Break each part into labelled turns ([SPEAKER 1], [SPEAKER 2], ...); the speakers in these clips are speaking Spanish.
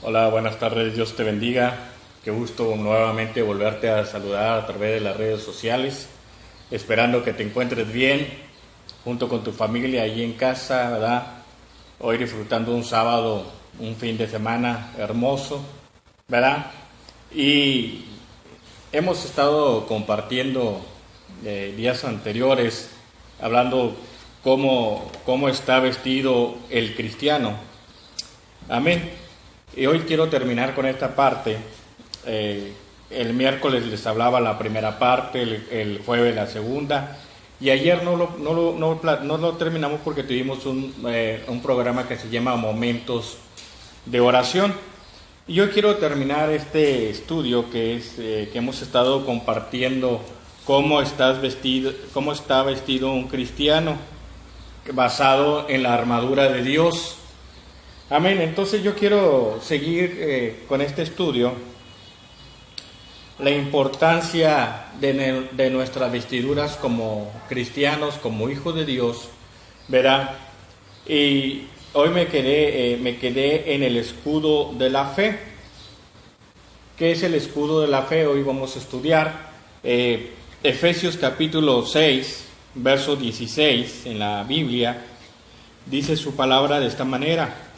[SPEAKER 1] Hola, buenas tardes, Dios te bendiga. Qué gusto nuevamente volverte a saludar a través de las redes sociales, esperando que te encuentres bien junto con tu familia allí en casa, ¿verdad? Hoy disfrutando un sábado, un fin de semana hermoso, ¿verdad? Y hemos estado compartiendo días anteriores, hablando cómo está vestido el cristiano. Amén. Y hoy quiero terminar con esta parte. El miércoles les hablaba la primera parte, el jueves la segunda, y ayer no lo terminamos porque tuvimos un programa que se llama Momentos de Oración. Y yo quiero terminar este estudio que hemos estado compartiendo cómo está vestido un cristiano basado en la armadura de Dios. Amén. Entonces yo quiero seguir con este estudio, la importancia de nuestras vestiduras como cristianos, como hijos de Dios, ¿verdad? Y hoy me quedé en el escudo de la fe. ¿Qué es el escudo de la fe? Hoy vamos a estudiar Efesios capítulo 6, verso 16 en la Biblia. Dice su palabra de esta manera: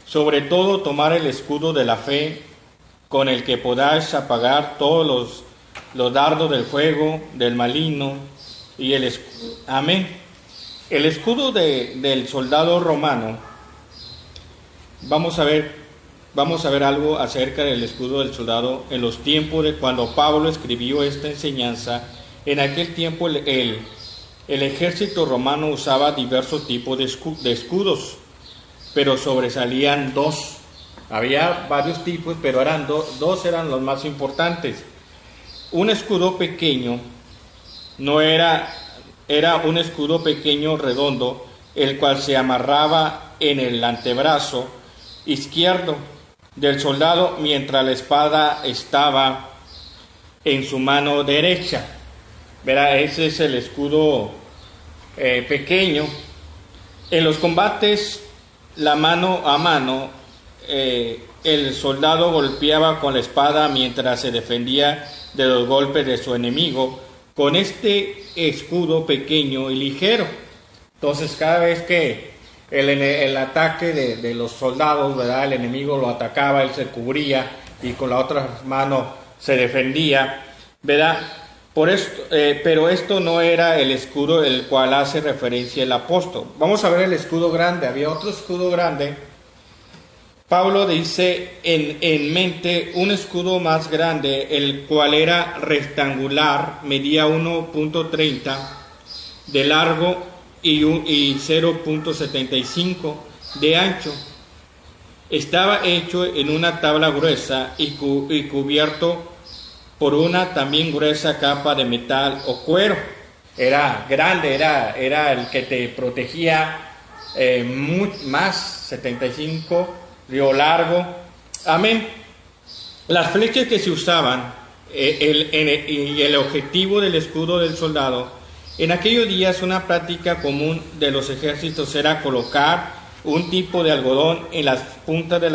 [SPEAKER 1] sobre todo tomar el escudo de la fe, con el que podáis apagar todos los dardos del fuego, del maligno, y amén. El escudo del soldado romano. Vamos a ver algo acerca del escudo del soldado en los tiempos de cuando Pablo escribió esta enseñanza. En aquel tiempo el ejército romano usaba diversos tipos de escudos, pero sobresalían dos. Había varios tipos, pero dos eran los más importantes. Un escudo pequeño era un escudo pequeño redondo, el cual se amarraba en el antebrazo izquierdo del soldado, mientras la espada estaba en su mano derecha. Verá, ese es el escudo pequeño. En los combates la mano a mano, el soldado golpeaba con la espada mientras se defendía de los golpes de su enemigo con este escudo pequeño y ligero. Entonces, cada vez que el ataque de los soldados, ¿verdad?, el enemigo lo atacaba, él se cubría y con la otra mano se defendía, ¿verdad? Pero esto no era el escudo el cual hace referencia el apóstol. Vamos a ver el escudo grande. Había otro escudo grande. Pablo dice en mente un escudo más grande, el cual era rectangular, medía 1.30 de largo y 0.75 de ancho. Estaba hecho en una tabla gruesa y cubierto por una también gruesa capa de metal o cuero. Era grande, era el que te protegía más 75 río largo. Amén. Las flechas que se usaban y el objetivo del escudo del soldado en aquellos días, una práctica común de los ejércitos era colocar un tipo de algodón en las puntas de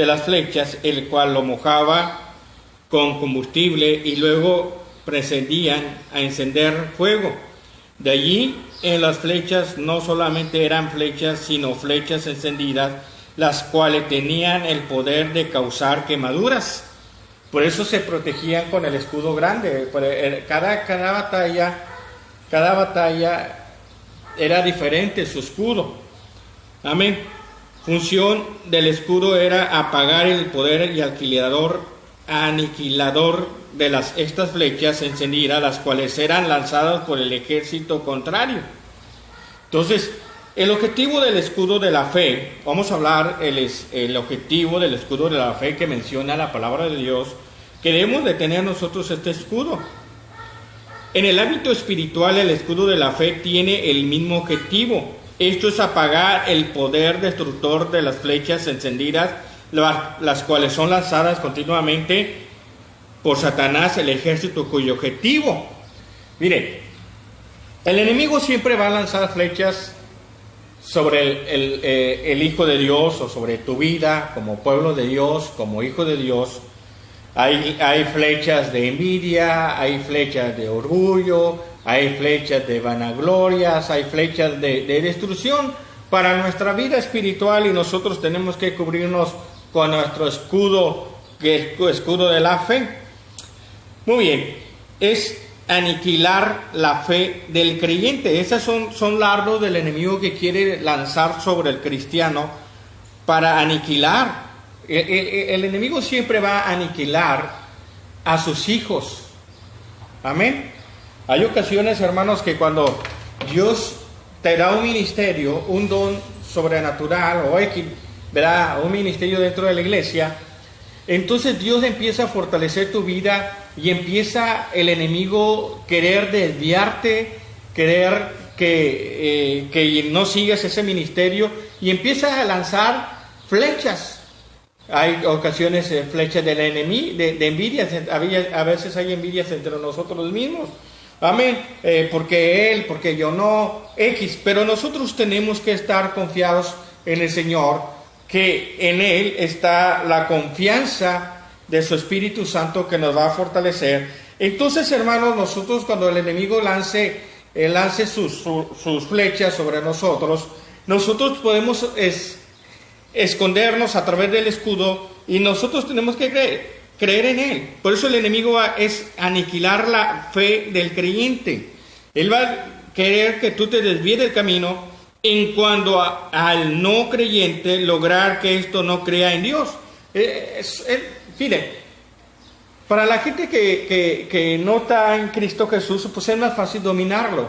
[SPEAKER 1] las flechas, el cual lo mojaba con combustible y luego procedían a encender fuego. De allí en las flechas no solamente eran flechas, sino flechas encendidas, las cuales tenían el poder de causar quemaduras. Por eso se protegían con el escudo grande. Cada batalla era diferente su escudo. Amén. Función del escudo era apagar el poder y aniquilador de estas flechas encendidas, las cuales eran lanzadas por el ejército contrario. Entonces, el objetivo del escudo de la fe, vamos a hablar el objetivo del escudo de la fe que menciona la palabra de Dios, que debemos de tener nosotros este escudo. En el ámbito espiritual, el escudo de la fe tiene el mismo objetivo. Esto es apagar el poder destructor de las flechas encendidas, las cuales son lanzadas continuamente por Satanás, el ejército cuyo objetivo. Mire, el enemigo siempre va a lanzar flechas sobre el Hijo de Dios o sobre tu vida como pueblo de Dios, como hijo de Dios, hay flechas de envidia, hay flechas de orgullo, hay flechas de vanaglorias, hay flechas de destrucción para nuestra vida espiritual, y nosotros tenemos que cubrirnos con nuestro escudo, que es el escudo de la fe. Muy bien, es aniquilar la fe del creyente. Esas son dardos del enemigo que quiere lanzar sobre el cristiano para aniquilar. El enemigo siempre va a aniquilar a sus hijos. Amén. Hay ocasiones, hermanos, que cuando Dios te da un ministerio, un don sobrenatural o X, ¿verdad?, un ministerio dentro de la iglesia, entonces Dios empieza a fortalecer tu vida y empieza el enemigo querer desviarte, querer que no sigas ese ministerio, y empieza a lanzar flechas. Hay ocasiones flechas del enemigo, de envidias. A veces hay envidias entre nosotros mismos. Amén. Porque él, porque yo no, X. Pero nosotros tenemos que estar confiados en el Señor, que en Él está la confianza de su Espíritu Santo que nos va a fortalecer. Entonces, hermanos, nosotros cuando el enemigo lance sus flechas sobre nosotros podemos escondernos a través del escudo, y nosotros tenemos que creer en Él. Por eso el enemigo es aniquilar la fe del creyente. Él va a querer que tú te desvíes del camino, en cuanto al no creyente, lograr que esto no crea en Dios. Fíjate, para la gente que no está en Cristo Jesús, pues es más fácil dominarlo,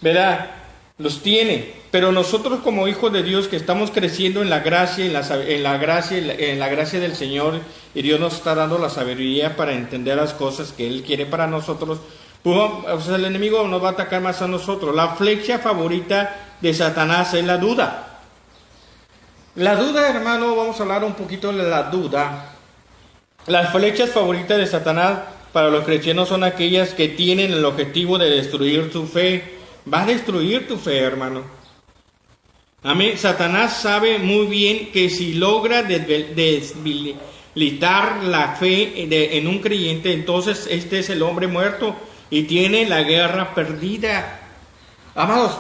[SPEAKER 1] ¿verdad? Los tiene. Pero nosotros como hijos de Dios que estamos creciendo en la gracia, en la gracia del Señor, y Dios nos está dando la sabiduría para entender las cosas que Él quiere para nosotros, pues el enemigo nos va a atacar más a nosotros. La flecha favorita de Satanás es la duda. La duda, hermano, vamos a hablar un poquito de la duda. Las flechas favoritas de Satanás para los cristianos son aquellas que tienen el objetivo de destruir tu fe. Va a destruir tu fe, hermano. Amén. Satanás sabe muy bien que si logra debilitar la fe en un creyente, entonces este es el hombre muerto y tiene la guerra perdida. Amados,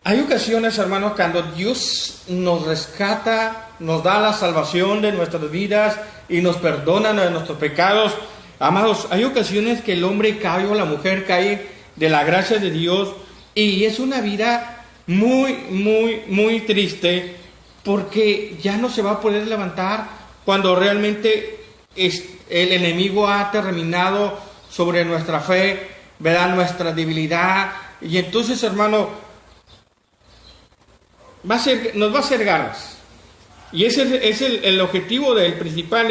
[SPEAKER 1] hay ocasiones, hermanos, cuando Dios nos rescata, nos da la salvación de nuestras vidas y nos perdona de nuestros pecados. Amados, hay ocasiones que el hombre cae o la mujer cae de la gracia de Dios, y es una vida muy, muy, muy triste, porque ya no se va a poder levantar cuando realmente el enemigo ha terminado sobre nuestra fe, ¿verdad?, nuestra debilidad. Y entonces, hermano, nos va a hacer garras. Y ese es el objetivo del principal.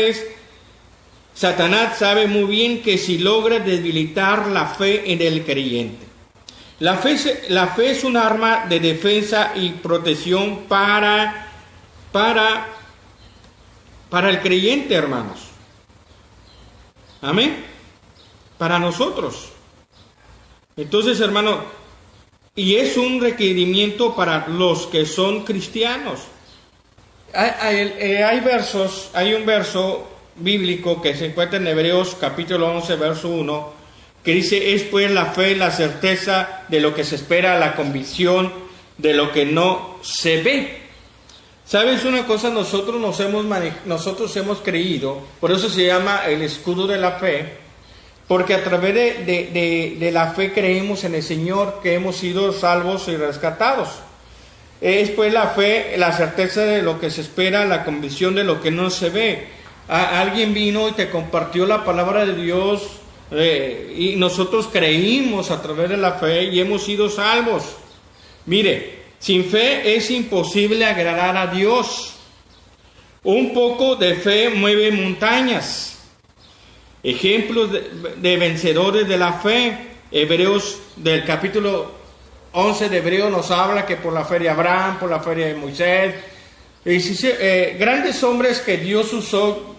[SPEAKER 1] Satanás sabe muy bien que si logra debilitar la fe en el creyente. La fe es un arma de defensa y protección para el creyente, hermanos. Amén. Para nosotros. Entonces, hermano, y es un requerimiento para los que son cristianos. Hay un verso bíblico que se encuentra en Hebreos capítulo 11, verso 1, que dice: es pues la fe, la certeza de lo que se espera, la convicción de lo que no se ve. ¿Sabes una cosa? Nosotros hemos creído, por eso se llama el escudo de la fe, porque a través de la fe creemos en el Señor, que hemos sido salvos y rescatados. Es pues la fe, la certeza de lo que se espera, la convicción de lo que no se ve. Alguien vino y te compartió la palabra de Dios, y nosotros creímos a través de la fe y hemos sido salvos. Mire, sin fe es imposible agradar a Dios. Un poco de fe mueve montañas. Ejemplos de vencedores de la fe. Hebreos, del capítulo 11 de Hebreos, nos habla que por la fe de Abraham, por la fe de Moisés, grandes hombres que Dios usó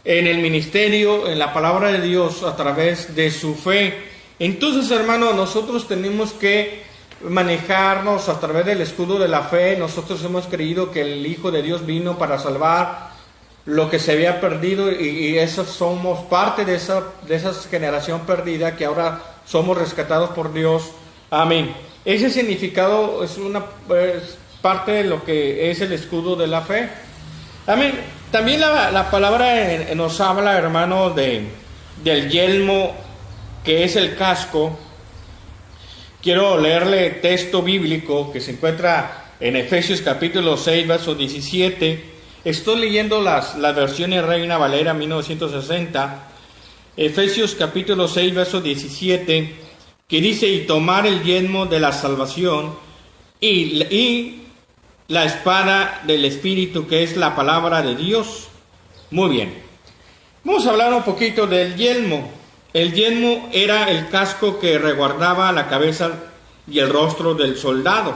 [SPEAKER 1] en el ministerio, en la palabra de Dios, a través de su fe. Entonces, hermano, nosotros tenemos que
[SPEAKER 2] manejarnos a través del escudo de la fe. Nosotros hemos creído que el Hijo de Dios vino para salvar lo que se había perdido, y eso somos parte de esa generación perdida, que ahora somos rescatados por Dios. Amén. Ese significado es parte de lo que es el escudo de la fe. Amén. También la palabra nos habla, hermano, del yelmo, que es el casco. Quiero leerle texto bíblico que se encuentra en Efesios capítulo 6, verso 17. Estoy leyendo las versiones Reina Valera 1960. Efesios capítulo 6, verso 17, que dice: y tomar el yelmo de la salvación y la espada del Espíritu, que es la palabra de Dios. Muy bien. Vamos a hablar un poquito del yelmo. El yelmo era el casco que resguardaba la cabeza y el rostro del soldado.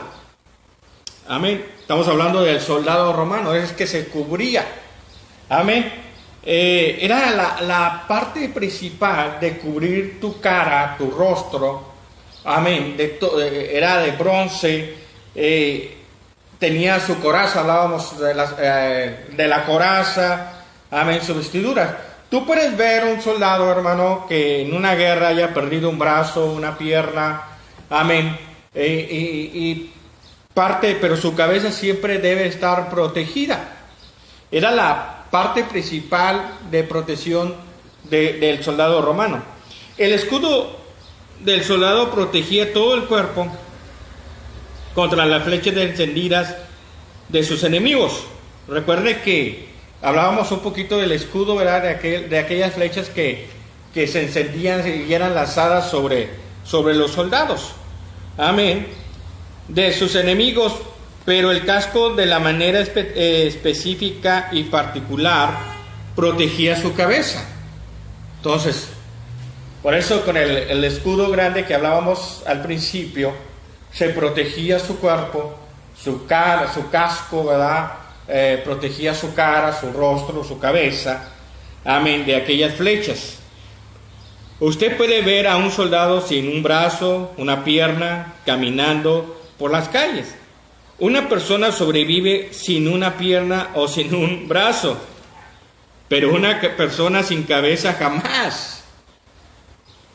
[SPEAKER 2] Amén. Estamos hablando del soldado romano, es que se cubría. Amén. Era la parte principal de cubrir tu cara, tu rostro. Amén. Era de bronce. Tenía su coraza, hablábamos de la coraza. Amén. Su vestidura. Tú puedes ver un soldado, hermano, que en una guerra haya perdido un brazo, una pierna. Amén. Pero su cabeza siempre debe estar protegida. Era la parte principal de protección del soldado romano. El escudo del soldado protegía todo el cuerpo contra las flechas encendidas de sus enemigos. Recuerde que hablábamos un poquito del escudo, ¿verdad? De aquellas flechas que se encendían y eran lanzadas sobre los soldados. Amén. De sus enemigos, pero el casco, de la manera específica y particular, protegía su cabeza. Entonces, por eso con el escudo grande que hablábamos al principio, se protegía su cuerpo, su cara, su casco, ¿verdad? Protegía su cara, su rostro, su cabeza, amén, de aquellas flechas. Usted puede ver a un soldado sin un brazo, una pierna, caminando por las calles. Una persona sobrevive sin una pierna o sin un brazo, pero una persona sin cabeza jamás.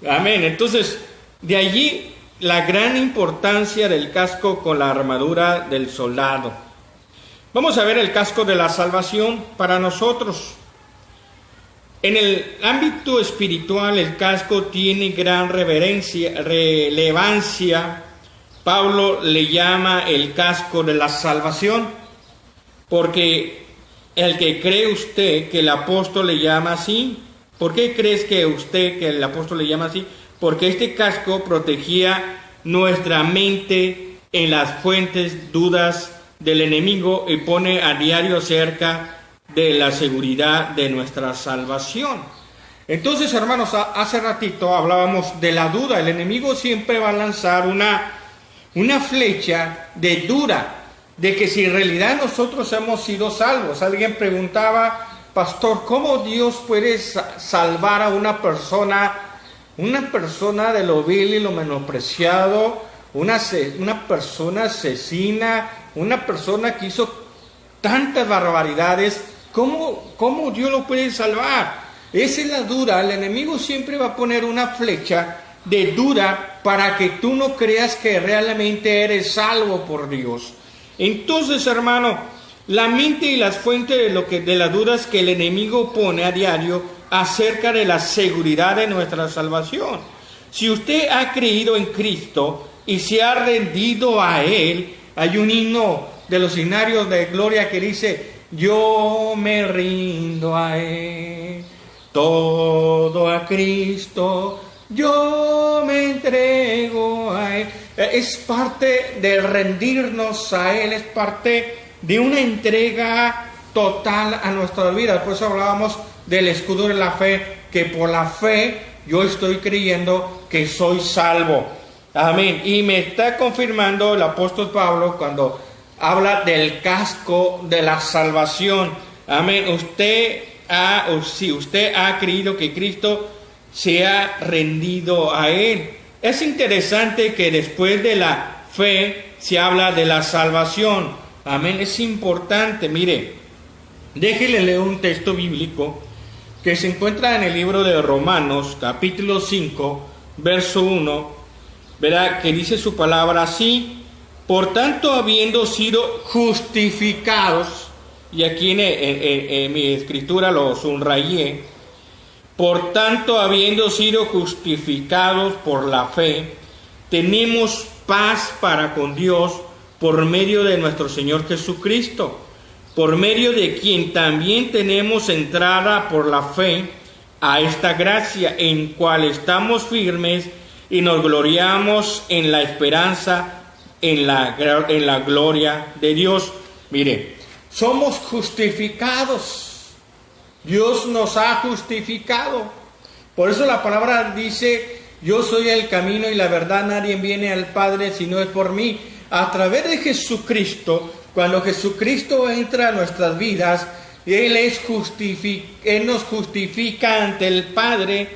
[SPEAKER 2] Amén. Entonces, de allí la gran importancia del casco con la armadura del soldado. Vamos a ver el casco de la salvación para nosotros. En el ámbito espiritual, el casco tiene gran relevancia. Pablo le llama el casco de la salvación, porque el que cree usted que el apóstol le llama así. ¿Por qué crees que el apóstol le llama así? Porque este casco protegía nuestra mente en las fuentes dudas del enemigo y pone a diario cerca de la seguridad de nuestra salvación. Entonces, hermanos, hace ratito hablábamos de la duda. El enemigo siempre va a lanzar una flecha de duda, de que si en realidad nosotros hemos sido salvos. Alguien preguntaba: pastor, ¿cómo Dios puede salvar a una persona de lo vil y lo menospreciado, una persona asesina, una persona que hizo tantas barbaridades? ¿Cómo Dios lo puede salvar? Esa es la duda. El enemigo siempre va a poner una flecha de duda para que tú no creas que realmente eres salvo por Dios. Entonces, hermano, la mente y las fuentes de las dudas que el enemigo pone a diario acerca de la seguridad de nuestra salvación. Si usted ha creído en Cristo y se ha rendido a Él, hay un himno de los himnarios de gloria que dice: yo me rindo a Él, todo a Cristo, yo me entrego a Él. Es parte de rendirnos a Él, es parte de una entrega total a nuestra vida. Por eso hablábamos del escudo de la fe, que por la fe yo estoy creyendo que soy salvo. Amén. Y me está confirmando el apóstol Pablo cuando habla del casco de la salvación. Amén. Si usted ha creído que Cristo se ha rendido a Él. Es interesante que después de la fe se habla de la salvación. Amén, es importante. Mire, déjele leer un texto bíblico que se encuentra en el libro de Romanos, capítulo 5, verso 1, ¿verdad? Que dice su palabra así: por tanto, habiendo sido justificados, y aquí en mi escritura lo subrayé, por tanto, habiendo sido justificados por la fe, tenemos paz para con Dios por medio de nuestro Señor Jesucristo, por medio de quien también tenemos entrada por la fe a esta gracia, en cual estamos firmes y nos gloriamos en la esperanza, en la gloria de Dios. Mire, somos justificados. Dios nos ha justificado. Por eso la palabra dice: yo soy el camino y la verdad, nadie viene al Padre si no es por mí. A través de Jesucristo, cuando Jesucristo entra a nuestras vidas, Él nos justifica ante el Padre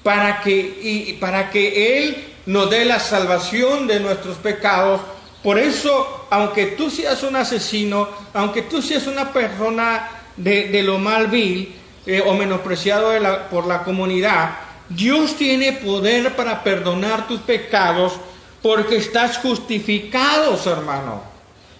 [SPEAKER 2] para que Él nos dé la salvación de nuestros pecados. Por eso, aunque tú seas un asesino, aunque tú seas una persona de lo mal vil o menospreciado por la comunidad, Dios tiene poder para perdonar tus pecados, porque estás justificados, hermano.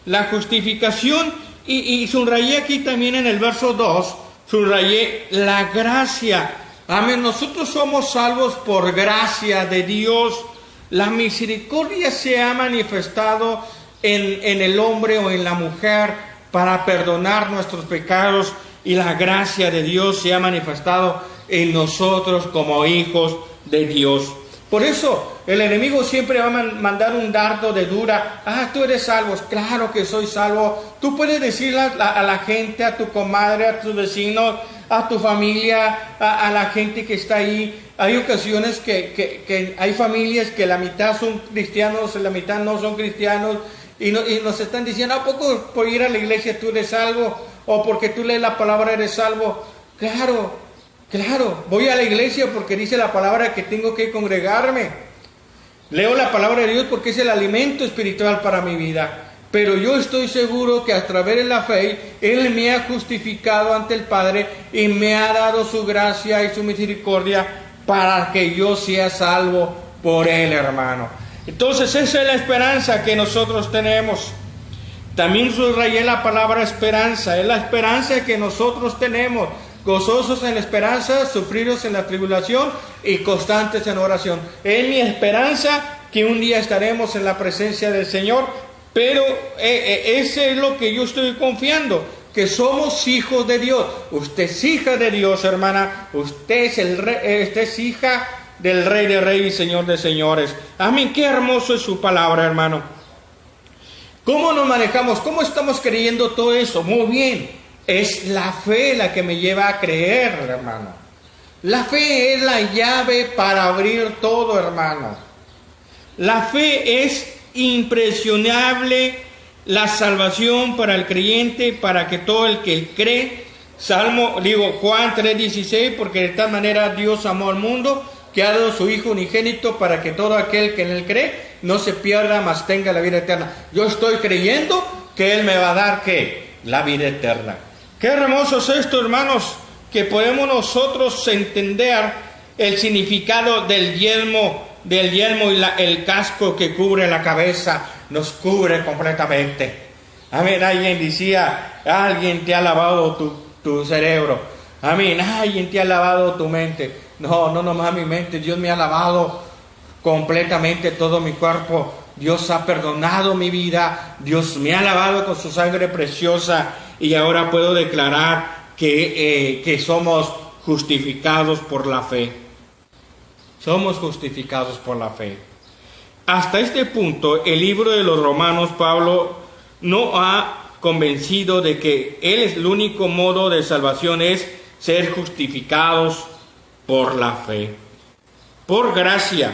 [SPEAKER 2] La justificación, y subrayé aquí también en el verso 2, subrayé la gracia. Amén, nosotros somos salvos por gracia de Dios. La misericordia se ha manifestado en el hombre o en la mujer para perdonar nuestros pecados, y la gracia de Dios se ha manifestado en nosotros como hijos de Dios. Por eso el enemigo siempre va a mandar un dardo de dura. Tú eres salvo. Claro que soy salvo. Tú puedes decirle a la gente, a tu comadre, a tus vecinos, a tu familia, a la gente que está ahí. Hay ocasiones que hay familias que la mitad son cristianos, la mitad no son cristianos, y nos están diciendo: ¿a poco por ir a la iglesia tú eres salvo? ¿O porque tú lees la palabra eres salvo? Claro, voy a la iglesia porque dice la palabra que tengo que congregarme. Leo la palabra de Dios porque es el alimento espiritual para mi vida. Pero yo estoy seguro que a través de la fe, Él me ha justificado ante el Padre y me ha dado su gracia y su misericordia para que yo sea salvo por Él, hermano. Entonces esa es la esperanza que nosotros tenemos. También subrayé la palabra esperanza. Es la esperanza que nosotros tenemos. Gozosos en la esperanza, sufridos en la tribulación y constantes en oración. Es mi esperanza que un día estaremos en la presencia del Señor, pero ese es lo que yo estoy confiando, que somos hijos de Dios. Usted es hija de Dios, hermana. Usted es hija del Rey de Reyes y Señor de Señores. Amén. Qué hermoso es su palabra, hermano. ¿Cómo nos manejamos? ¿Cómo estamos creyendo todo eso? Muy bien. Es la fe la que me lleva a creer, hermano. La fe es la llave para abrir todo, hermano. La fe es impresionable, la salvación para el creyente, para que todo el que cree. Juan 3:16, porque de tal manera Dios amó al mundo, que ha dado su Hijo unigénito, para que todo aquel que en Él cree no se pierda, mas tenga la vida eterna. Yo estoy creyendo que Él me va a dar, ¿qué? La vida eterna. Qué hermoso es esto, hermanos, que podemos nosotros entender el significado del yelmo y el casco que cubre la cabeza, nos cubre completamente. Amén. Alguien decía: alguien te ha lavado tu cerebro. Amén. Alguien te ha lavado tu mente. No nomás mi mente. Dios me ha lavado completamente todo mi cuerpo. Dios ha perdonado mi vida. Dios me ha lavado con su sangre preciosa. Y ahora puedo declarar que somos justificados por la fe. Somos justificados por la fe. Hasta este punto, el libro de los Romanos, Pablo no ha convencido de que el único modo de salvación es ser justificados por la fe. Por gracia.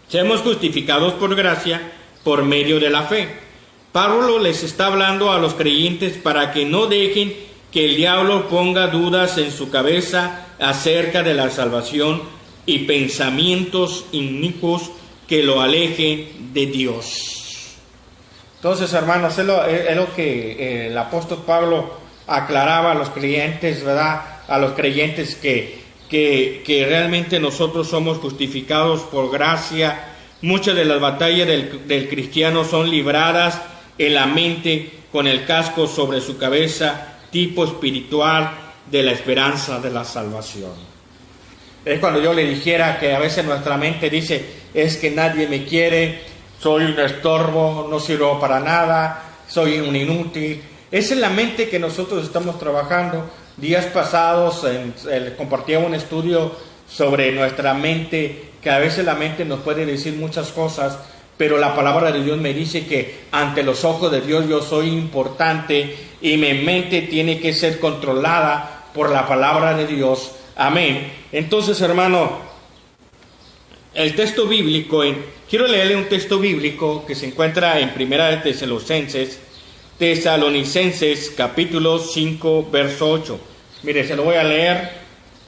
[SPEAKER 2] Somos justificados por gracia por medio de la fe. Pablo les está hablando a los creyentes para que no dejen que el diablo ponga dudas en su cabeza acerca de la salvación y pensamientos inicuos que lo alejen de Dios. Entonces, hermanos, es lo que el apóstol Pablo aclaraba a los creyentes, ¿verdad? A los creyentes que realmente nosotros somos justificados por gracia. Muchas de las batallas del cristiano son libradas en la mente con el casco sobre su cabeza, tipo espiritual de la esperanza de la salvación. Es cuando yo le dijera que a veces nuestra mente dice, es que nadie me quiere, soy un estorbo, no sirvo para nada, soy un inútil. Esa es la mente que nosotros estamos trabajando. Días pasados compartía un estudio sobre nuestra mente, que a veces la mente nos puede decir muchas cosas, pero la palabra de Dios me dice que ante los ojos de Dios yo soy importante y mi mente tiene que ser controlada por la palabra de Dios. Amén. Entonces, hermano, el texto bíblico, quiero leerle un texto bíblico que se encuentra en Primera de Tesalonicenses capítulo 5, verso 8. Mire, se lo voy a leer,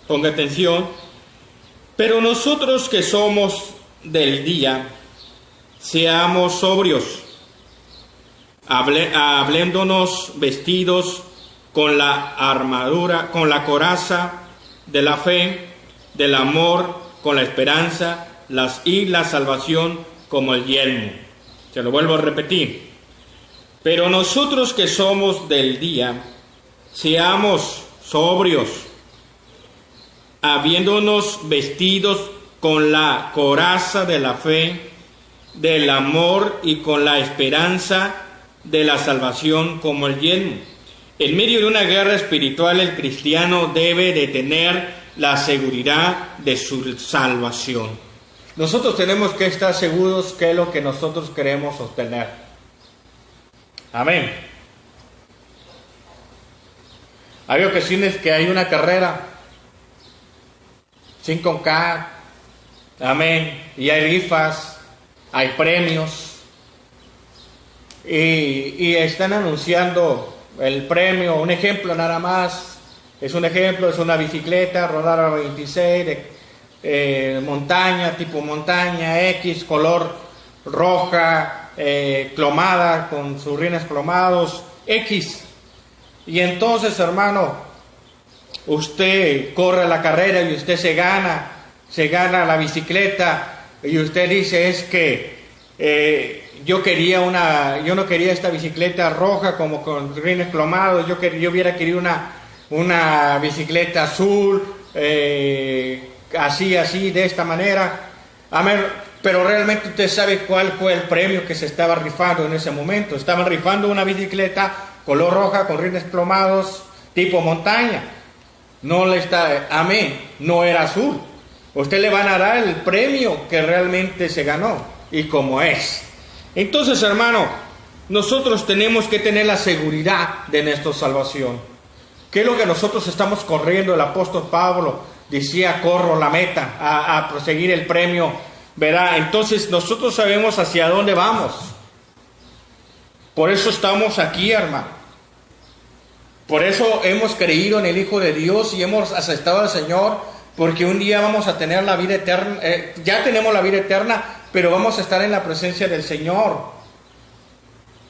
[SPEAKER 2] ponga atención. Pero nosotros que somos del día, seamos sobrios, hablándonos vestidos con la armadura, con la coraza de la fe, del amor, con la esperanza, y la salvación como el yelmo. Se lo vuelvo a repetir. Pero nosotros que somos del día, seamos sobrios, habiéndonos vestidos con la coraza de la fe, del amor y con la esperanza de la salvación como el yelmo. En medio de una guerra espiritual, el cristiano debe de tener la seguridad de su salvación. Nosotros tenemos que estar seguros que es lo que nosotros queremos obtener. Amén. Hay ocasiones que hay una carrera 5K, amén, y hay rifas, hay premios, y están anunciando el premio. Un ejemplo nada más, es una bicicleta rodar a 26 de montaña, tipo montaña X, color roja, clomada, con sus rines clomados, X. Y entonces, hermano, usted corre la carrera y usted se gana la bicicleta, y usted dice, es que yo no quería esta bicicleta roja como con rines plomados, yo hubiera querido una bicicleta azul, así, de esta manera. Amén. Pero realmente usted sabe cuál fue el premio que se estaba rifando en ese momento. Estaban rifando una bicicleta color roja con rines plomados tipo montaña. No era azul. Usted le van a dar el premio que realmente se ganó y como es. Entonces, hermano, nosotros tenemos que tener la seguridad de nuestra salvación. ¿Qué es lo que nosotros estamos corriendo? El apóstol Pablo decía, corro la meta, a proseguir el premio, ¿verdad? Entonces nosotros sabemos hacia dónde vamos. Por eso estamos aquí, hermano. Por eso hemos creído en el Hijo de Dios y hemos aceptado al Señor, porque un día vamos a tener la vida eterna. Ya tenemos la vida eterna, pero vamos a estar en la presencia del Señor.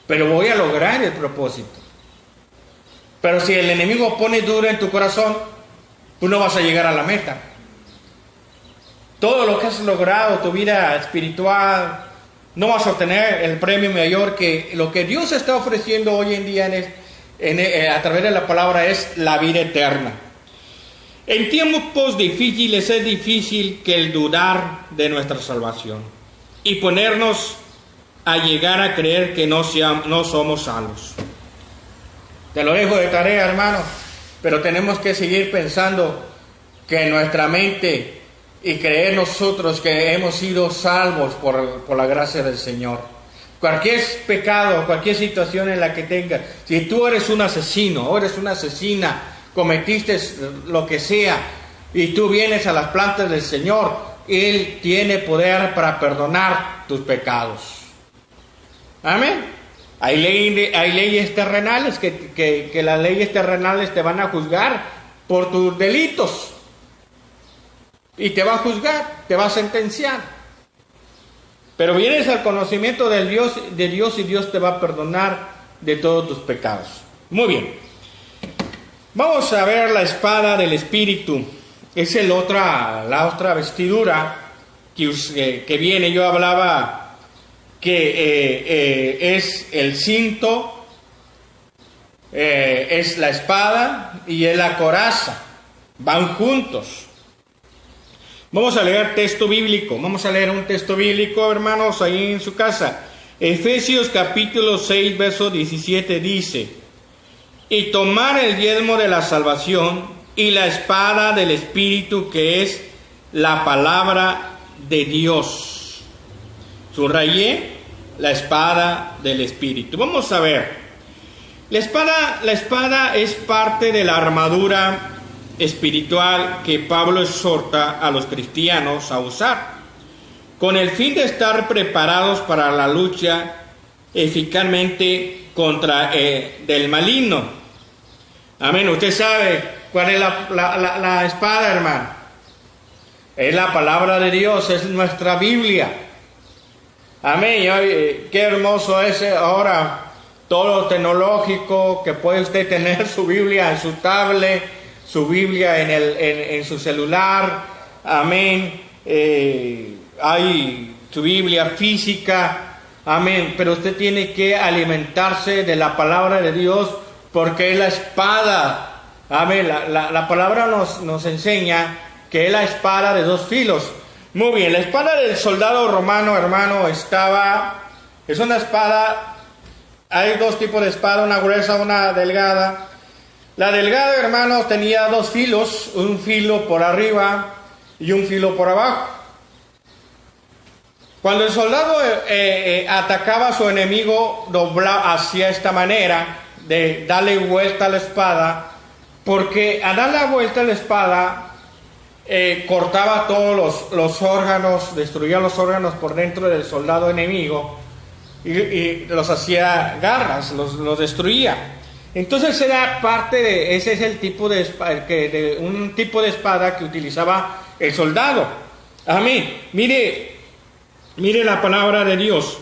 [SPEAKER 2] Pero voy a lograr el propósito. Pero si el enemigo pone duro en tu corazón, tú no vas a llegar a la meta. Todo lo que has logrado, tu vida espiritual, no vas a obtener el premio mayor que lo que Dios está ofreciendo hoy en día a través de la palabra, es la vida eterna. En tiempos difíciles es difícil que el dudar de nuestra salvación y ponernos a llegar a creer que no somos salvos. Te lo dejo de tarea, hermano, pero tenemos que seguir pensando que en nuestra mente y creer nosotros que hemos sido salvos por la gracia del Señor. Cualquier pecado, cualquier situación en la que tengas, si tú eres un asesino o eres una asesina, cometiste lo que sea y tú vienes a las plantas del Señor, Él tiene poder para perdonar tus pecados. Amén. Hay leyes terrenales que las leyes terrenales te van a juzgar por tus delitos y te va a juzgar, te va a sentenciar. Pero vienes al conocimiento de Dios y Dios te va a perdonar de todos tus pecados. Muy bien. Vamos a ver la espada del Espíritu. Es la otra vestidura que viene. Yo hablaba que es el cinto, es la espada y es la coraza. Van juntos. Vamos a leer texto bíblico. Vamos a leer un texto bíblico, hermanos, ahí en su casa. Efesios capítulo 6, verso 17 dice: y tomar el yelmo de la salvación y la espada del Espíritu, que es la palabra de Dios. Subrayé la espada del Espíritu. Vamos a ver. La espada es parte de la armadura espiritual que Pablo exhorta a los cristianos a usar, con el fin de estar preparados para la lucha eficazmente contra del maligno. Amén. Usted sabe cuál es la espada, hermano. Es la palabra de Dios, es nuestra Biblia. Amén. Qué hermoso es ahora todo lo tecnológico, que puede usted tener su Biblia en su tablet, su Biblia en su celular. Amén. Hay su Biblia física. Amén. Pero usted tiene que alimentarse de la palabra de Dios, porque es la espada. Amén. La palabra nos enseña que es la espada de dos filos. Muy bien. La espada del soldado romano, hermano, es una espada. Hay dos tipos de espada, una gruesa, una delgada. La delgada, hermanos, tenía dos filos, un filo por arriba y un filo por abajo. Cuando el soldado atacaba a su enemigo, doblaba hacia esta manera de darle vuelta a la espada, porque al darle vuelta a la espada cortaba todos los órganos, destruía los órganos por dentro del soldado enemigo y los hacía garras, los destruía. Entonces era ese es el tipo un tipo de espada que utilizaba el soldado. Amén. Mire la palabra de Dios.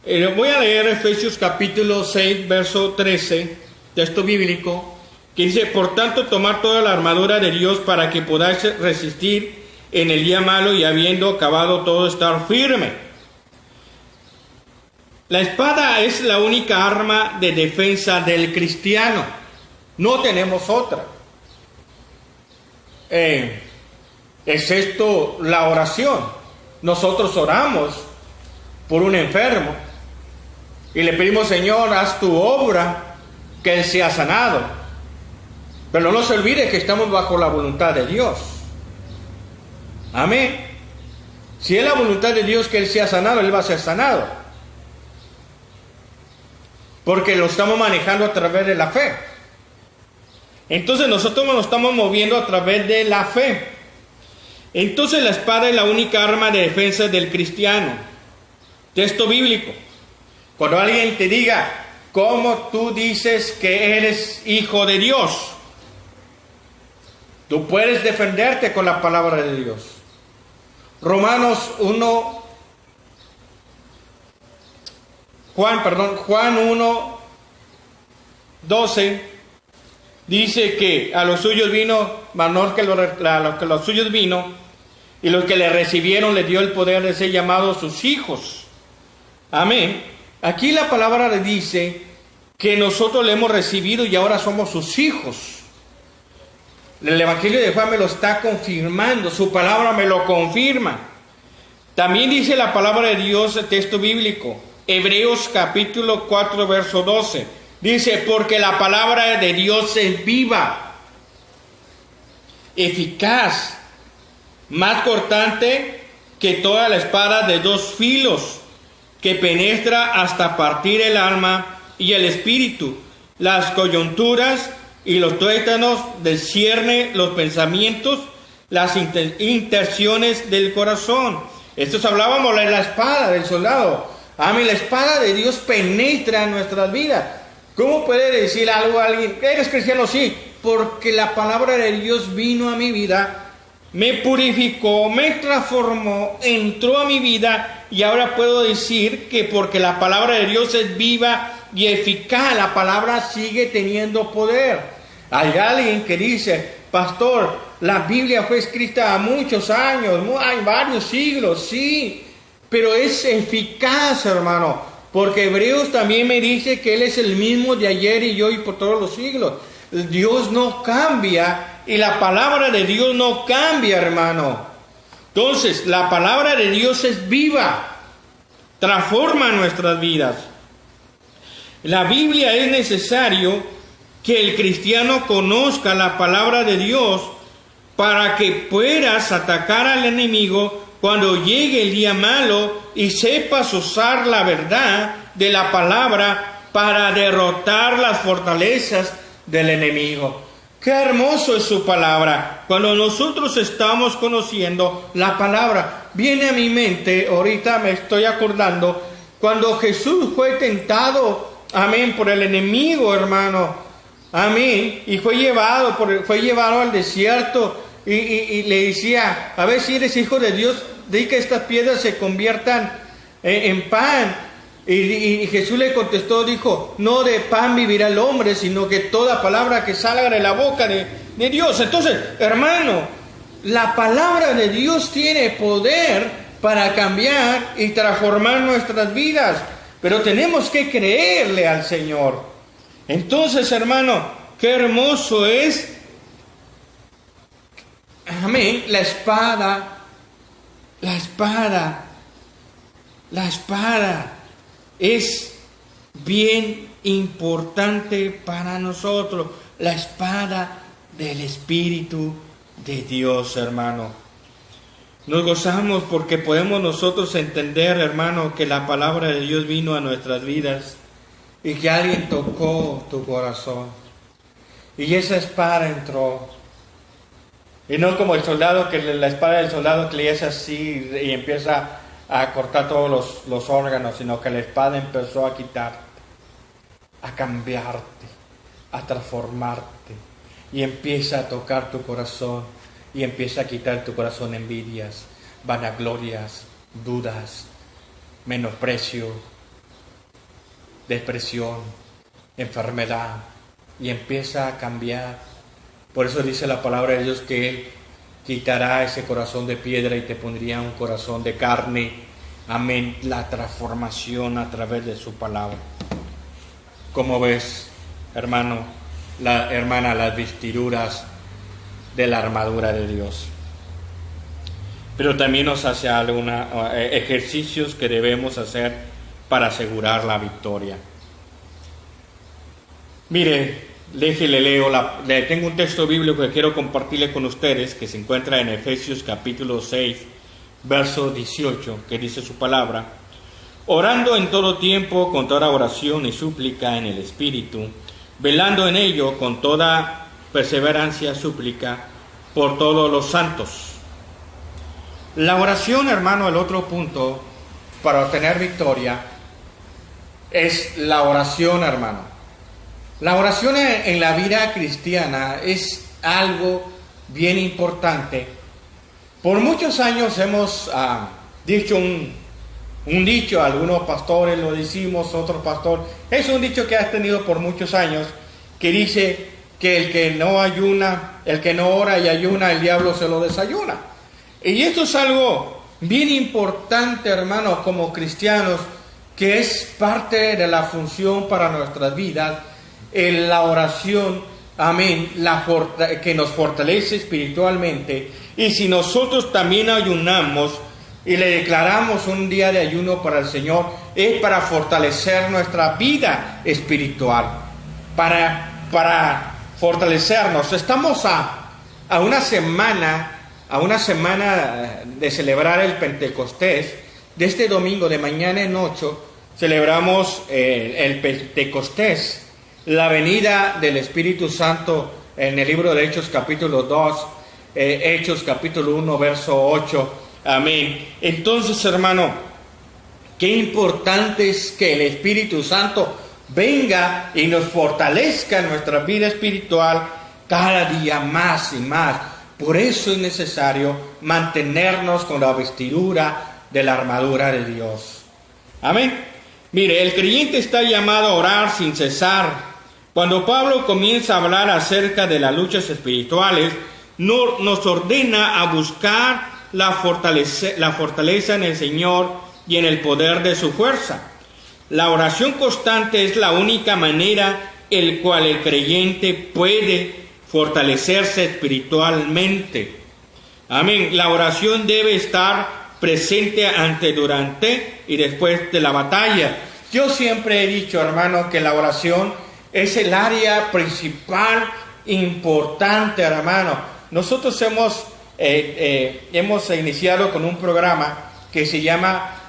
[SPEAKER 2] Voy a leer Efesios capítulo 6, verso 13, texto bíblico, que dice: por tanto, tomar toda la armadura de Dios para que podáis resistir en el día malo, y habiendo acabado todo, estar firme. La espada es la única arma de defensa del cristiano. No tenemos otra. Excepto la oración. Nosotros oramos por un enfermo y le pedimos: Señor, haz tu obra, que él sea sanado. Pero no se olvide que estamos bajo la voluntad de Dios. Amén. Si es la voluntad de Dios que él sea sanado, él va a ser sanado, porque lo estamos manejando a través de la fe. Entonces nosotros nos estamos moviendo a través de la fe. Entonces la espada es la única arma de defensa del cristiano. Texto bíblico. Cuando alguien te diga: ¿cómo tú dices que eres hijo de Dios? Tú puedes defenderte con la palabra de Dios. Romanos 1, Juan 1, 12 dice que a los suyos vino, menor que los suyos vino, y los que le recibieron le dio el poder de ser llamados sus hijos. Amén. Aquí la palabra le dice que nosotros le hemos recibido y ahora somos sus hijos. El Evangelio de Juan me lo está confirmando, su palabra me lo confirma. También dice la palabra de Dios, el texto bíblico, Hebreos capítulo 4, verso 12. Dice: porque la palabra de Dios es viva, eficaz, más cortante que toda la espada de dos filos, que penetra hasta partir el alma y el espíritu, las coyunturas y los tuétanos, discierne los pensamientos, las intenciones del corazón. Estos hablábamos de la espada del soldado. Amén. La espada de Dios penetra en nuestras vidas. ¿Cómo puede decir algo a alguien? ¿Eres cristiano? Sí, porque la palabra de Dios vino a mi vida me purificó, me transformó, entró a mi vida y ahora puedo decir que porque la palabra de Dios es viva y eficaz, la palabra sigue teniendo poder. Hay alguien que dice, pastor, la Biblia fue escrita a muchos años, hay varios siglos, sí, pero es eficaz, hermano, porque Hebreos también me dice que Él es el mismo de ayer y hoy por todos los siglos. Dios no cambia y la palabra de Dios no cambia, hermano. Entonces, la palabra de Dios es viva, transforma nuestras vidas. La Biblia es necesario que el cristiano conozca la palabra de Dios para que puedas atacar al enemigo cuando llegue el día malo y sepas usar la verdad de la palabra para derrotar las fortalezas del enemigo. Qué hermoso es su palabra. Cuando nosotros estamos conociendo la palabra, viene a mi mente, ahorita me estoy acordando, cuando Jesús fue tentado, amén, por el enemigo, hermano, amén, y fue llevado al desierto y le decía, a ver si eres hijo de Dios, di que estas piedras se conviertan en pan. Y Jesús le contestó, dijo, no de pan vivirá el hombre, sino que toda palabra que salga de la boca de Dios. Entonces, hermano, la palabra de Dios tiene poder para cambiar y transformar nuestras vidas, pero tenemos que creerle al Señor. Entonces, hermano, qué hermoso es, amén, la espada es bien importante para nosotros, la espada del Espíritu de Dios, hermano. Nos gozamos porque podemos nosotros entender, hermano, que la palabra de Dios vino a nuestras vidas y que alguien tocó tu corazón y esa espada entró. Y no como el soldado, que la espada del soldado que le hace así y empieza a cortar todos los órganos, sino que la espada empezó a quitarte, a cambiarte, a transformarte, y empieza a tocar tu corazón, y empieza a quitar tu corazón envidias, vanaglorias, dudas, menosprecio, depresión, enfermedad, y empieza a cambiar. Por eso dice la palabra de Dios que Él quitará ese corazón de piedra y te pondría un corazón de carne. Amén. La transformación a través de su palabra. Como ves, hermano, hermana, las vestiduras de la armadura de Dios. Pero también nos hace algunos ejercicios que debemos hacer para asegurar la victoria. Mire, tengo un texto bíblico que quiero compartirle con ustedes, que se encuentra en Efesios capítulo 6, verso 18, que dice su palabra: orando en todo tiempo con toda oración y súplica en el Espíritu, velando en ello con toda perseverancia, súplica por todos los santos. La oración, hermano, el otro punto para obtener victoria es la oración, hermano. La oración en la vida cristiana es algo bien importante. Por muchos años hemos dicho un dicho, algunos pastores lo decimos, otros pastores. Es un dicho que has tenido por muchos años, que dice que el que no ayuna, el que no ora y ayuna, el diablo se lo desayuna. Y esto es algo bien importante, hermanos, como cristianos, que es parte de la función para nuestras vidas. En la oración, amén, que nos fortalece espiritualmente. Y si nosotros también ayunamos y le declaramos un día de ayuno para el Señor, es para fortalecer nuestra vida espiritual, para fortalecernos. Estamos a una semana de celebrar el Pentecostés. De este domingo, de mañana en 8, celebramos el Pentecostés, la venida del Espíritu Santo en el libro de Hechos capítulo 2, Hechos capítulo 1, verso 8. Amén. Entonces, hermano, qué importante es que el Espíritu Santo venga y nos fortalezca en nuestra vida espiritual cada día más y más. Por eso es necesario mantenernos con la vestidura de la armadura de Dios. Amén. Mire, el creyente está llamado a orar sin cesar. Cuando Pablo comienza a hablar acerca de las luchas espirituales, nos ordena a buscar la fortaleza en el Señor y en el poder de su fuerza. La oración constante es la única manera en la cual el creyente puede fortalecerse espiritualmente. Amén. La oración debe estar presente antes, durante y después de la batalla. Yo siempre he dicho, hermano, que la oración es el área principal importante, hermano. Nosotros hemos iniciado con un programa que se llama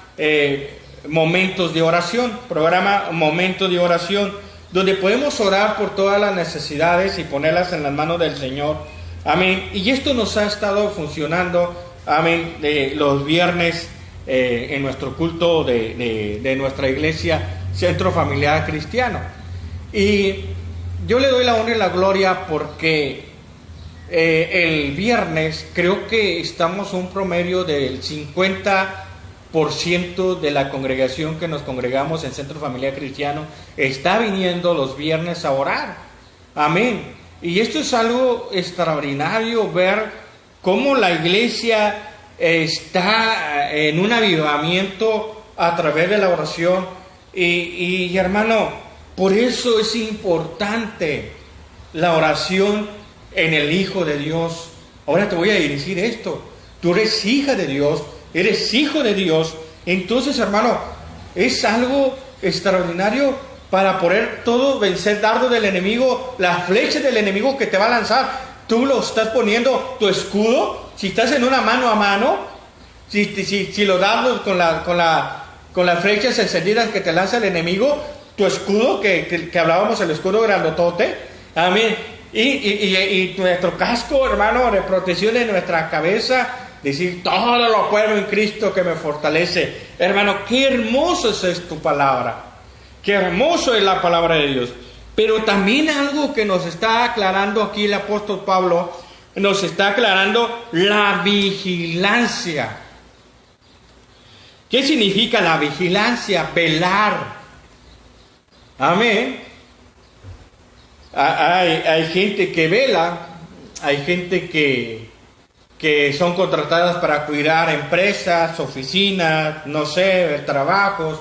[SPEAKER 2] Momentos de Oración, programa Momentos de Oración, donde podemos orar por todas las necesidades y ponerlas en las manos del Señor. Amén. Y esto nos ha estado funcionando, amén, los viernes en nuestro culto de nuestra iglesia, Centro Familiar Cristiano. Y yo le doy la honra y la gloria porque el viernes creo que estamos un promedio del 50% de la congregación que nos congregamos en Centro Familiar Cristiano está viniendo los viernes a orar. Amén. Y esto es algo extraordinario, ver cómo la iglesia está en un avivamiento a través de la oración. Y hermano, por eso es importante la oración en el Hijo de Dios. Ahora te voy a decir esto: tú eres hija de Dios, eres hijo de Dios. Entonces, hermano, es algo extraordinario para poder todo vencer dardo del enemigo, las flechas del enemigo que te va a lanzar. Tú lo estás poniendo, tu escudo, si estás en una mano a mano, si lo dardos con las flechas encendidas que te lanza el enemigo, tu escudo, que hablábamos, el escudo grandotote, amén, y nuestro casco, hermano, de protección de nuestra cabeza, decir, todo lo puedo en Cristo que me fortalece. Hermano, qué hermoso es tu palabra, qué hermoso es la palabra de Dios. Pero también algo que nos está aclarando aquí el apóstol Pablo, nos está aclarando la vigilancia. ¿Qué significa la vigilancia? Velar. Amén. Hay gente que vela, hay gente que son contratadas para cuidar empresas, oficinas, no sé, trabajos.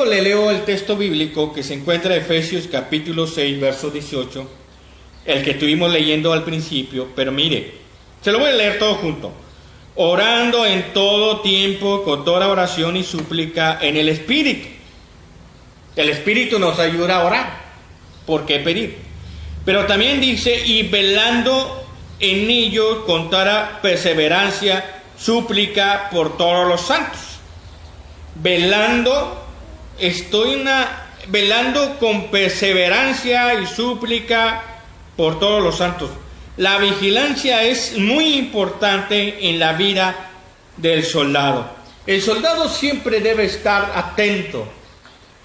[SPEAKER 2] Le leo el texto bíblico que se encuentra en Efesios capítulo 6, verso 18, el que estuvimos leyendo al principio, pero mire, se lo voy a leer todo junto. Orando en todo tiempo, con toda oración y súplica en el Espíritu. El Espíritu nos ayuda a orar. ¿Por qué pedir? Pero también dice, y velando en ellos con toda perseverancia, súplica por todos los santos. Velando con perseverancia y súplica por todos los santos. La vigilancia es muy importante en la vida del soldado. El soldado siempre debe estar atento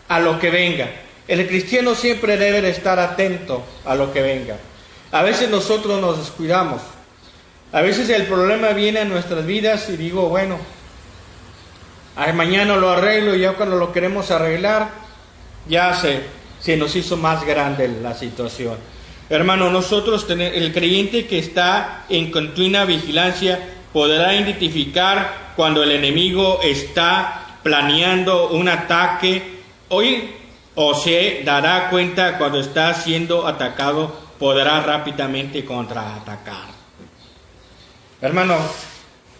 [SPEAKER 2] a lo que venga. El cristiano siempre debe de estar atento a lo que venga. A veces nosotros nos descuidamos. A veces el problema viene a nuestras vidas y digo, bueno, mañana lo arreglo, y ya cuando lo queremos arreglar, ya se nos hizo más grande la situación. Hermano, el creyente que está en continua vigilancia podrá identificar cuando el enemigo está planeando un ataque o se dará cuenta cuando está siendo atacado, podrá rápidamente contraatacar. Hermano,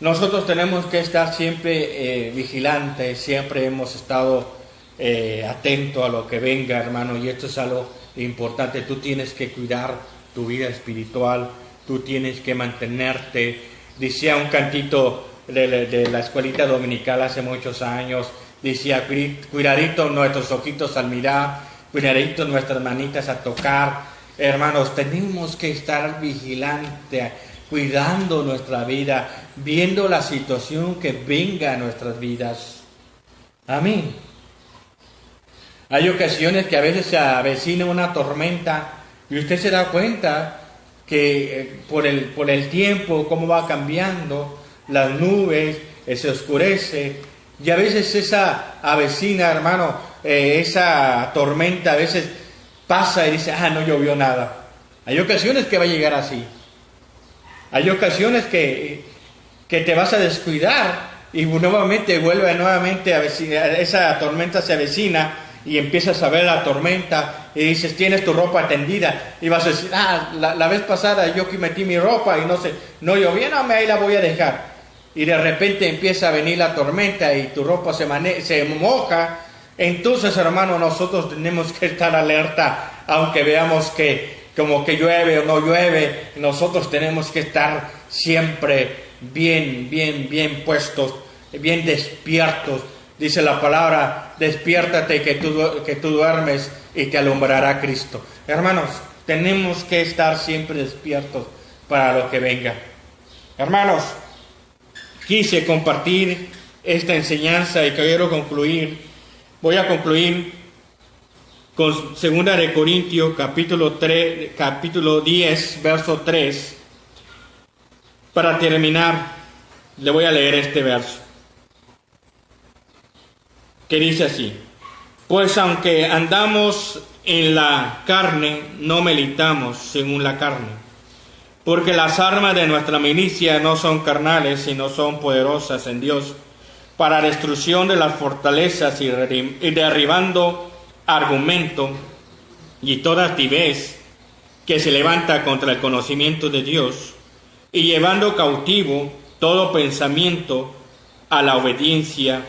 [SPEAKER 2] nosotros tenemos que estar siempre vigilantes, siempre hemos estado atentos a lo que venga, hermano, y esto es algo importante. Tú tienes que cuidar tu vida espiritual, tú tienes que mantenerte. Decía un cantito de la escuelita dominical hace muchos años, decía, cuidadito nuestros ojitos al mirar, cuidadito nuestras manitas a tocar. Hermanos, tenemos que estar vigilantes, cuidando nuestra vida, viendo la situación que venga a nuestras vidas. Amén. Hay ocasiones que a veces se avecina una tormenta Y usted se da cuenta que por el tiempo, cómo va cambiando, las nubes, se oscurece, y a veces esa avecina, hermano, esa tormenta a veces pasa y dice, no llovió nada. Hay ocasiones que va a llegar así. Hay ocasiones que te vas a descuidar y nuevamente esa tormenta se avecina y empiezas a ver la tormenta y dices, tienes tu ropa tendida y vas a decir, la vez pasada yo que metí mi ropa y no llovió, ahí la voy a dejar. Y de repente empieza a venir la tormenta y tu ropa se moja. Entonces, hermano, nosotros tenemos que estar alerta, aunque veamos que como que llueve o no llueve, nosotros tenemos que estar siempre bien puestos, bien despiertos. Dice la palabra, despiértate que tú duermes y te alumbrará Cristo. Hermanos, tenemos que estar siempre despiertos para lo que venga. Hermanos, quise compartir esta enseñanza y quiero concluir. Voy a concluir con 2 de Corintios capítulo 10, verso 3. Para terminar, le voy a leer este verso, que dice así: pues aunque andamos en la carne, no militamos según la carne, porque las armas de nuestra milicia no son carnales, sino son poderosas en Dios, para destrucción de las fortalezas y derribando argumento y toda altivez que se levanta contra el conocimiento de Dios, y llevando cautivo todo pensamiento a la obediencia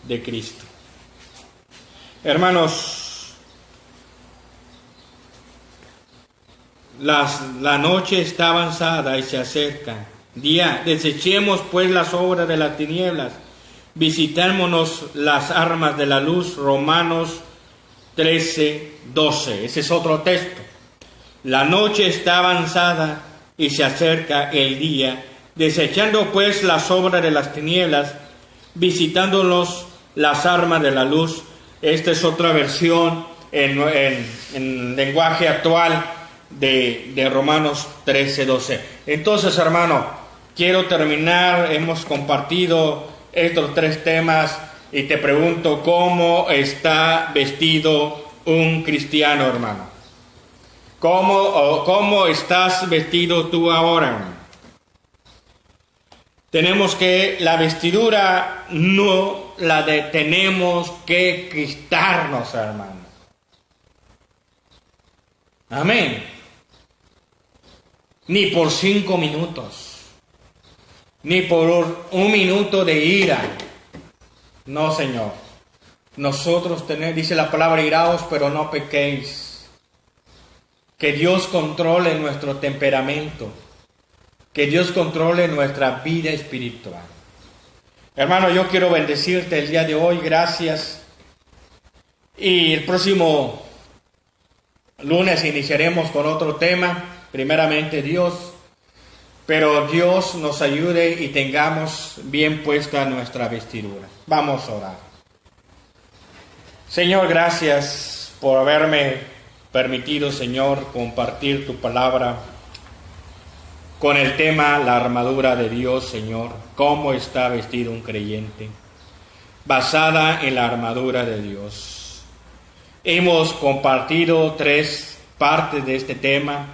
[SPEAKER 2] de Cristo. Hermanos, la noche está avanzada y se acerca. Desechemos pues las obras de las tinieblas, visitémonos las armas de la luz. Romanos 13:12. Ese es otro texto. La noche está avanzada y se acerca el día. Desechando pues las obras de las tinieblas, visitándolos las armas de la luz. Esta es otra versión en lenguaje actual de Romanos 13:12. Entonces, hermano, quiero terminar. Hemos compartido estos 3 temas y te pregunto, ¿cómo está vestido un cristiano, hermano? ¿Cómo estás vestido tú ahora, hermano? La vestidura no tenemos que quitarnos, hermano. Amén. Ni por 5 minutos, ni por 1 minuto de ira. No, Señor. Nosotros dice la palabra, iraos, pero no pequéis. Que Dios controle nuestro temperamento. Que Dios controle nuestra vida espiritual. Hermano, yo quiero bendecirte el día de hoy. Gracias. Y el próximo lunes iniciaremos con otro tema. Primeramente Dios. Pero Dios nos ayude y tengamos bien puesta nuestra vestidura. Vamos a orar. Señor, gracias por haberme permitido, Señor, compartir tu palabra con el tema la armadura de Dios, Señor. ¿Cómo está vestido un creyente? Basada en la armadura de Dios. Hemos compartido 3 partes de este tema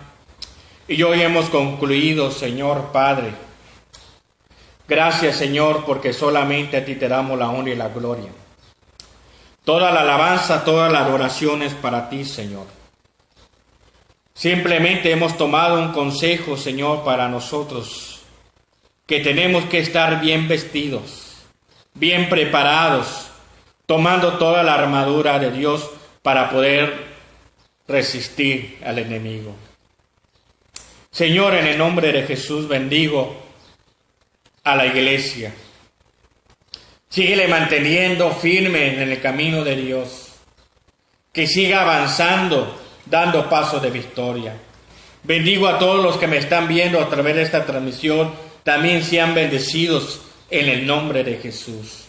[SPEAKER 2] y hoy hemos concluido, Señor Padre. Gracias, Señor, porque solamente a ti te damos la honra y la gloria. Toda la alabanza, toda la adoración es para ti, Señor. Simplemente hemos tomado un consejo, Señor, para nosotros, que tenemos que estar bien vestidos, bien preparados, tomando toda la armadura de Dios para poder resistir al enemigo. Señor, en el nombre de Jesús bendigo a la iglesia. Síguele manteniendo firme en el camino de Dios. Que siga avanzando, dando pasos de victoria. Bendigo a todos los que me están viendo a través de esta transmisión. También sean bendecidos en el nombre de Jesús.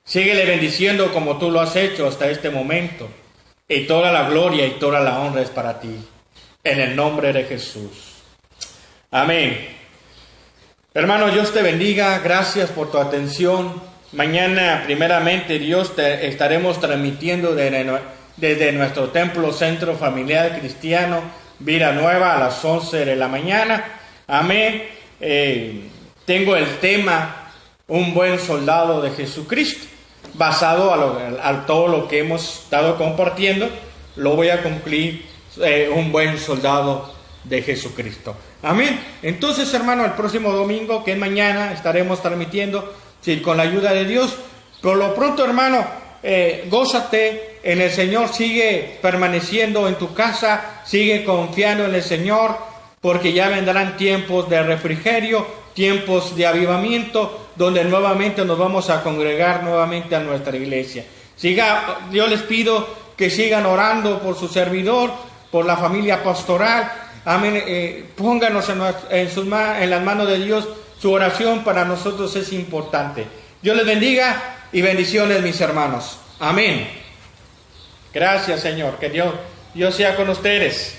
[SPEAKER 2] Síguele bendiciendo como tú lo has hecho hasta este momento.
[SPEAKER 1] y toda la gloria y toda la honra es para ti. En el nombre de Jesús. Amén. Hermano, Dios te bendiga. Gracias por tu atención. Mañana, primeramente, Dios, estaremos transmitiendo desde nuestro templo Centro Familiar Cristiano Vida Nueva a las 11 de la mañana. Amén. Tengo el tema Un buen soldado de Jesucristo. Basado a todo lo que hemos estado compartiendo, lo voy a concluir, un buen soldado de Jesucristo. Amén. Entonces, hermano, el próximo domingo, que es mañana, estaremos transmitiendo, sí, con la ayuda de Dios. Por lo pronto, hermano, gózate en el Señor, sigue permaneciendo en tu casa, sigue confiando en el Señor, porque ya vendrán tiempos de refrigerio, tiempos de avivamiento, donde nuevamente nos vamos a congregar nuevamente a nuestra iglesia. Yo les pido que sigan orando por su servidor, por la familia pastoral. Amén. Pónganos en las manos de Dios. Su oración para nosotros es importante. Dios les bendiga y bendiciones, mis hermanos. Amén. Gracias, Señor. Que Dios sea con ustedes.